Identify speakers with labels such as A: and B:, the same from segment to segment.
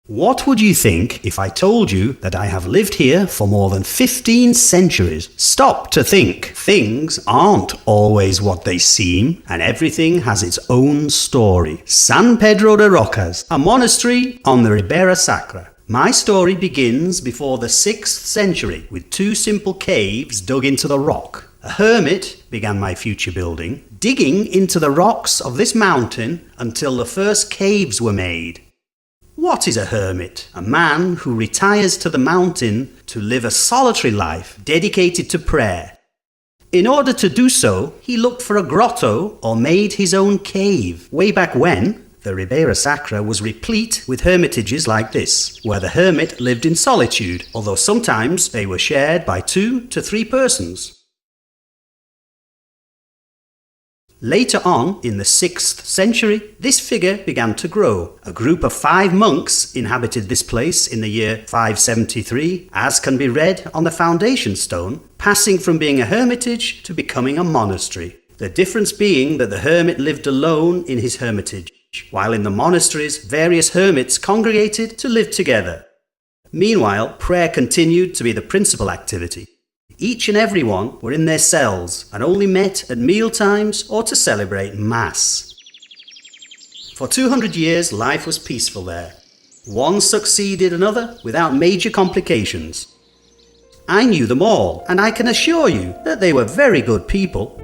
A: What would you think if I told you that I have lived here for more than 15 centuries? Stop to think. Things aren't always what they seem, and everything has its own story. San Pedro de Rocas, a monastery on the Ribeira Sacra. My story begins before the 6th century with two simple caves dug into the rock. A hermit began my future building, digging into the rocks of this mountain until the first caves were made. What is a hermit? A man who retires to the mountain to live a solitary life dedicated to prayer. In order to do so, he looked for a grotto or made his own cave. Way back when, the Ribeira Sacra was replete with hermitages like this, where the hermit lived in solitude, although sometimes they were shared by 2 to 3 persons. Later on, in the 6th century, this figure began to grow. A group of 5 monks inhabited this place in the year 573, as can be read on the foundation stone, passing from being a hermitage to becoming a monastery. The difference being that the hermit lived alone in his hermitage, while in the monasteries, various hermits congregated to live together. Meanwhile, prayer continued to be the principal activity. Each and every one were in their cells and only met at meal times or to celebrate Mass. For 200 years, life was peaceful there. One succeeded another without major complications. I knew them all, and I can assure you that they were very good people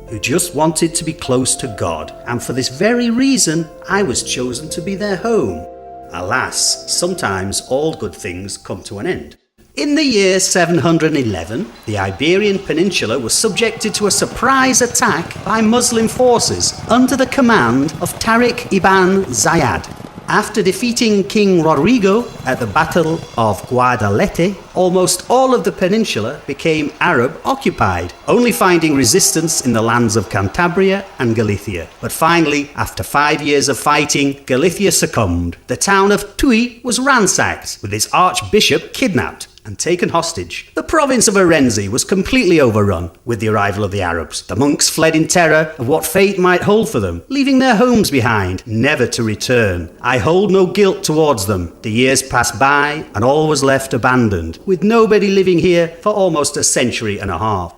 A: who just wanted to be close to God, and for this very reason, I was chosen to be their home. Alas, sometimes all good things come to an end. In the year 711, the Iberian Peninsula was subjected to a surprise attack by Muslim forces under the command of Tariq ibn Ziyad. After defeating King Rodrigo at the Battle of Guadalete, almost all of the peninsula became Arab-occupied, only finding resistance in the lands of Cantabria and Galicia. But finally, after 5 years of fighting, Galicia succumbed. The town of Tui was ransacked, with its archbishop kidnapped and taken hostage. The province of Orense was completely overrun with the arrival of the Arabs. The monks fled in terror of what fate might hold for them, leaving their homes behind, never to return. I hold no guilt towards them. The years passed by and all was left abandoned, with nobody living here for almost a century and a half.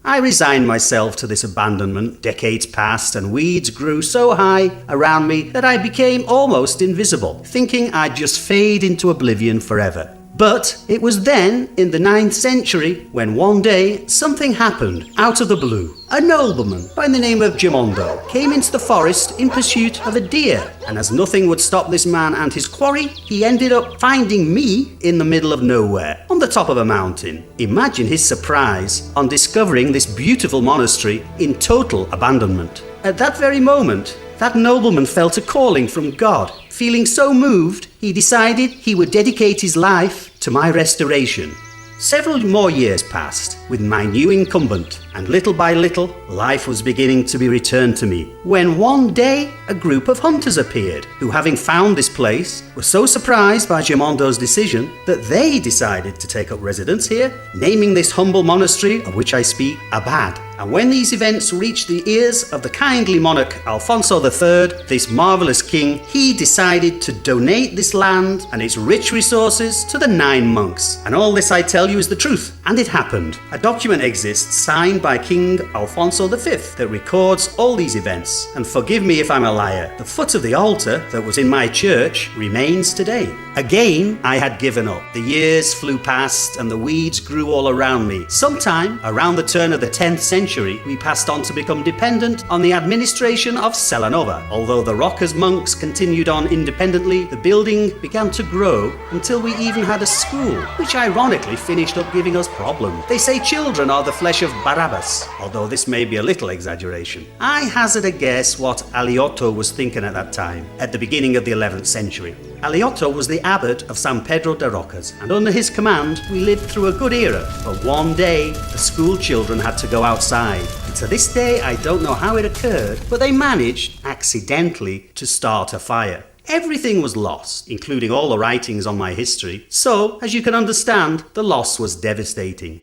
A: I resigned myself to this abandonment. Decades passed and weeds grew so high around me that I became almost invisible, thinking I'd just fade into oblivion forever. But it was then, in the 9th century, when one day something happened out of the blue. A nobleman by the name of Gimondo came into the forest in pursuit of a deer, and as nothing would stop this man and his quarry, he ended up finding me in the middle of nowhere, on the top of a mountain. Imagine his surprise on discovering this beautiful monastery in total abandonment. At that very moment, that nobleman felt a calling from God. Feeling so moved, he decided he would dedicate his life to my restoration. Several more years passed with my new incumbent, and little by little, life was beginning to be returned to me, when one day a group of hunters appeared, who, having found this place, were so surprised by Gimondo's decision that they decided to take up residence here, naming this humble monastery, of which I speak, Abad. And when these events reached the ears of the kindly monarch Alfonso III, this marvelous king, he decided to donate this land and its rich resources to the 9 monks. And all this I tell you is the truth, and it happened. A document exists signed by King Alfonso V that records all these events. And forgive me if I'm a liar, the foot of the altar that was in my church remains today. Again, I had given up. The years flew past and the weeds grew all around me. Sometime around the turn of the 10th century, we passed on to become dependent on the administration of Celanova. Although the Rocas monks continued on independently, the building began to grow until we even had a school, which ironically finished up giving us problems. They say children are the flesh of Barabbas, although this may be a little exaggeration. I hazard a guess what Aliotto was thinking at that time, at the beginning of the 11th century. Aliotto was the abbot of San Pedro de Rocas, and under his command we lived through a good era. But one day, the school children had to go outside. And to this day, I don't know how it occurred, but they managed, accidentally, to start a fire. Everything was lost, including all the writings on my history, so, as you can understand, the loss was devastating.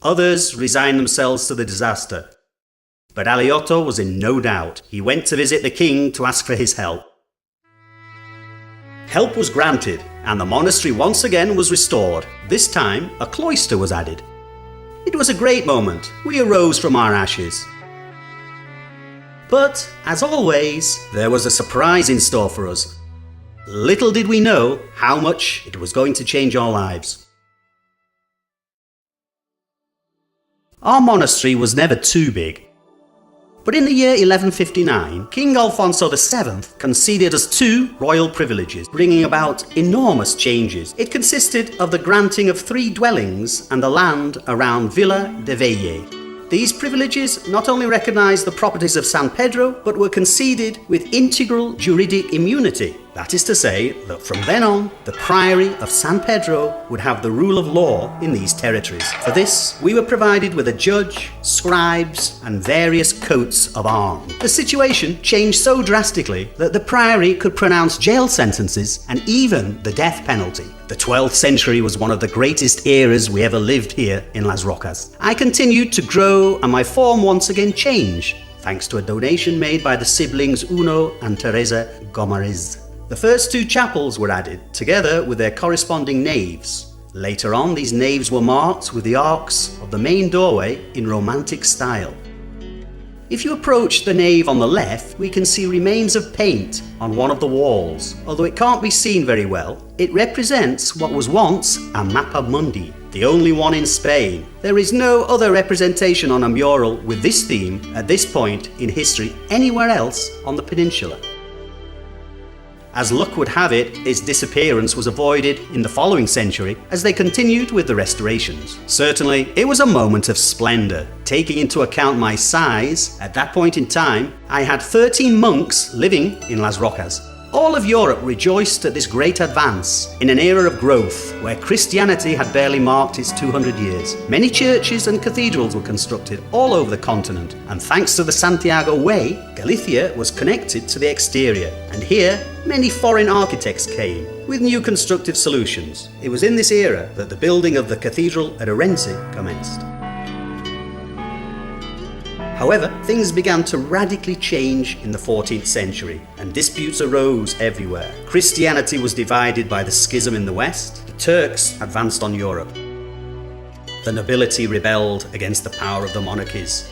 A: Others resigned themselves to the disaster. But Aliotto was in no doubt. He went to visit the king to ask for his help. Help was granted, and the monastery once again was restored. This time, a cloister was added. It was a great moment. We arose from our ashes. But, as always, there was a surprise in store for us. Little did we know how much it was going to change our lives. Our monastery was never too big. But in the year 1159, King Alfonso VII conceded us 2 royal privileges, bringing about enormous changes. It consisted of the granting of 3 dwellings and the land around Villa de Veille. These privileges not only recognised the properties of San Pedro, but were conceded with integral juridic immunity. That is to say that from then on, the Priory of San Pedro would have the rule of law in these territories. For this, we were provided with a judge, scribes, and various coats of arms. The situation changed so drastically that the Priory could pronounce jail sentences and even the death penalty. The 12th century was one of the greatest eras we ever lived here in Las Rocas. I continued to grow and my form once again changed, thanks to a donation made by the siblings Uno and Teresa Gomariz. The first 2 chapels were added, together with their corresponding naves. Later on, these naves were marked with the arcs of the main doorway in Romantic style. If you approach the nave on the left, we can see remains of paint on one of the walls. Although it can't be seen very well, it represents what was once a Mappa Mundi, the only one in Spain. There is no other representation on a mural with this theme at this point in history anywhere else on the peninsula. As luck would have it, its disappearance was avoided in the following century as they continued with the restorations. Certainly, it was a moment of splendour. Taking into account my size, at that point in time, I had 13 monks living in Las Rocas. All of Europe rejoiced at this great advance in an era of growth where Christianity had barely marked its 200 years. Many churches and cathedrals were constructed all over the continent, and thanks to the Santiago Way, Galicia was connected to the exterior, and here many foreign architects came with new constructive solutions. It was in this era that the building of the cathedral at Orense commenced. However, things began to radically change in the 14th century, and disputes arose everywhere. Christianity was divided by the schism in the West, the Turks advanced on Europe. The nobility rebelled against the power of the monarchies,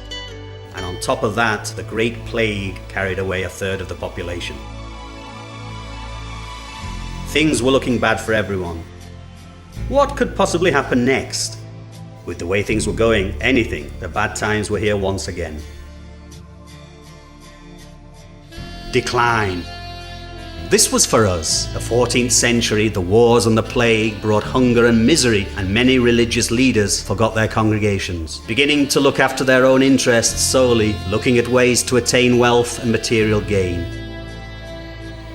A: and on top of that, the Great Plague carried away 1/3 of the population. Things were looking bad for everyone. What could possibly happen next? With the way things were going, anything, the bad times were here once again. Decline. This was for us. The 14th century, the wars and the plague brought hunger and misery, and many religious leaders forgot their congregations, beginning to look after their own interests solely, looking at ways to attain wealth and material gain.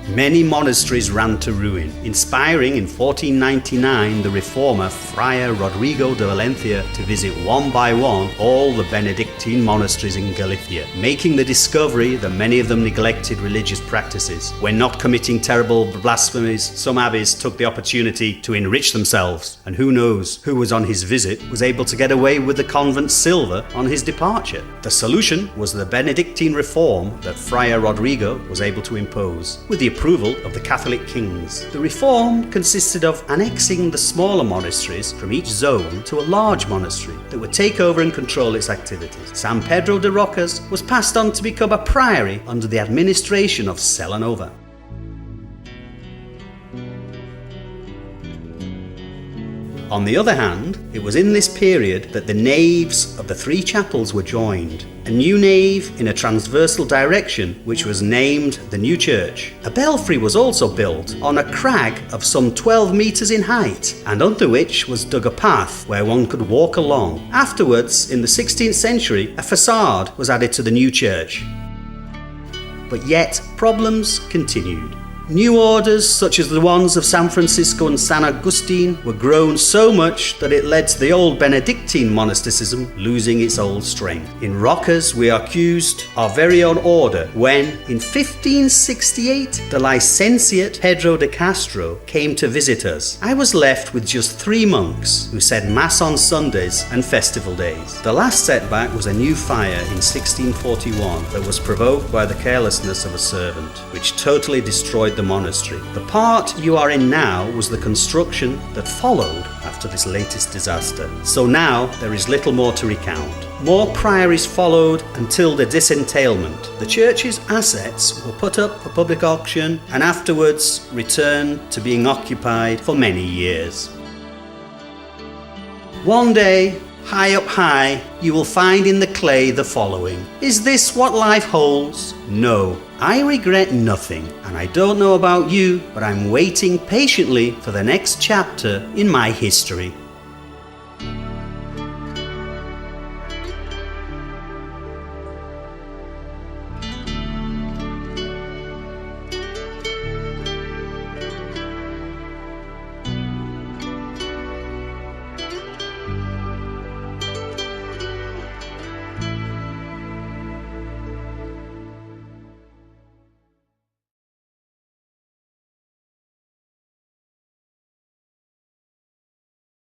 A: Many monasteries ran to ruin, inspiring in 1499 the reformer Friar Rodrigo de Valencia to visit one by one all the Benedictine monasteries in Galicia, making the discovery that many of them neglected religious practices. When not committing terrible blasphemies, some abbeys took the opportunity to enrich themselves, and who knows who was on his visit was able to get away with the convent silver on his departure. The solution was the Benedictine reform that Friar Rodrigo was able to impose, with the approval of the Catholic kings. The reform consisted of annexing the smaller monasteries from each zone to a large monastery that would take over and control its activities. San Pedro de Rocas was passed on to become a priory under the administration of Celanova. On the other hand, it was in this period that the naves of the 3 chapels were joined. A new nave in a transversal direction, which was named the New Church. A belfry was also built on a crag of some 12 meters in height, and under which was dug a path where one could walk along. Afterwards, in the 16th century, a facade was added to the new church. But yet, problems continued. New orders, such as the ones of San Francisco and San Agustin, were grown so much that it led to the old Benedictine monasticism losing its old strength. In Rocas, we accused our very own order when, in 1568, the licentiate Pedro de Castro came to visit us. I was left with just 3 monks who said Mass on Sundays and festival days. The last setback was a new fire in 1641 that was provoked by the carelessness of a servant, which totally destroyed the monastery. The part you are in now was the construction that followed after this latest disaster. So now there is little more to recount. More priories followed until the disentailment. The church's assets were put up for public auction and afterwards returned to being occupied for many years. One day, high up high, you will find in the clay the following. Is this what life holds? No, I regret nothing, and I don't know about you, but I'm waiting patiently for the next chapter in my history.